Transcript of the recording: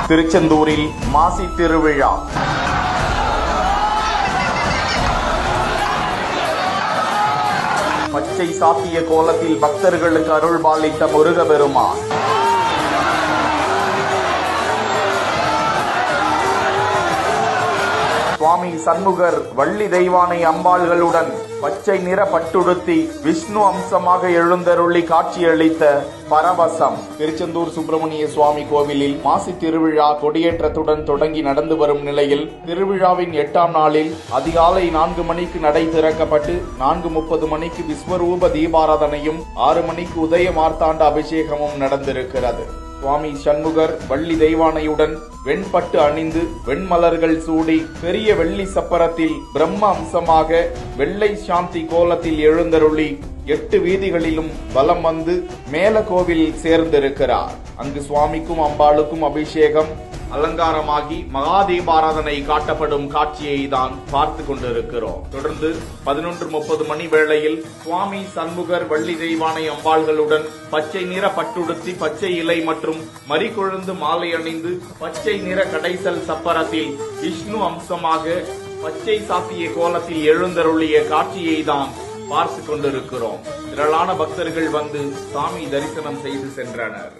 திருச்செந்தூரில் மாசி திருவிழா. பச்சை சாத்திய கோலத்தில் பக்தர்களுக்கு அருள்பாலித்த முருகபெருமான். சுவாமி சண்முகர் வள்ளி தெய்வானை அம்பாள்களுடன் பச்சை நிற பட்டுடுத்தி விஷ்ணு அம்சமாக எழுந்தருளி காட்சியளித்த பரவசம். திருச்செந்தூர் சுப்பிரமணிய சுவாமி கோவிலில் மாசி திருவிழா கொடியேற்றத்துடன் தொடங்கி நடந்து வரும் நிலையில் திருவிழாவின் 8ஆம் நாளில் அதிகாலை 4 மணிக்கு நடை திறக்கப்பட்டு 4:30 மணிக்கு விஸ்வரூப தீபாராதனையும் 6 மணிக்கு உதய மார்த்தாண்ட அபிஷேகமும் நடந்திருக்கிறது. சுவாமி சண்முகர் வள்ளி தெய்வானையுடன் வெண்பட்டு அணிந்து வெண்மலர்கள் சூடி பெரிய வெள்ளி சப்பரத்தில் பிரம்ம அம்சமாக வெள்ளை சாந்தி கோலத்தில் எழுந்தருளி 8 வீதிகளிலும் வலம் வந்து மேல கோவில் சேர்ந்திருக்கிறார். அங்கு சுவாமிக்கும் அம்பாளுக்கும் அபிஷேகம் அலங்காரமாகி மகாதீபாராதனை காட்டப்படும் காட்சியை தான் பார்த்து கொண்டிருக்கிறோம். தொடர்ந்து 11:30 மணி வேளையில் சுவாமி சண்முகர் வள்ளி தெய்வானை அம்பாள்களுடன் பச்சை நிற பட்டுடுத்தி பச்சை இலை மற்றும் மறிகொழுந்து மாலை அணிந்து பச்சை நிற கடைசல் சப்பரத்தில் விஷ்ணு அம்சமாக பச்சை சாத்திய கோலத்தில் எழுந்தருளிய காட்சியை தான் பார்த்து கொண்டிருக்கிறோம். திரளான பக்தர்கள் வந்து சாமி தரிசனம் செய்து சென்றனர்.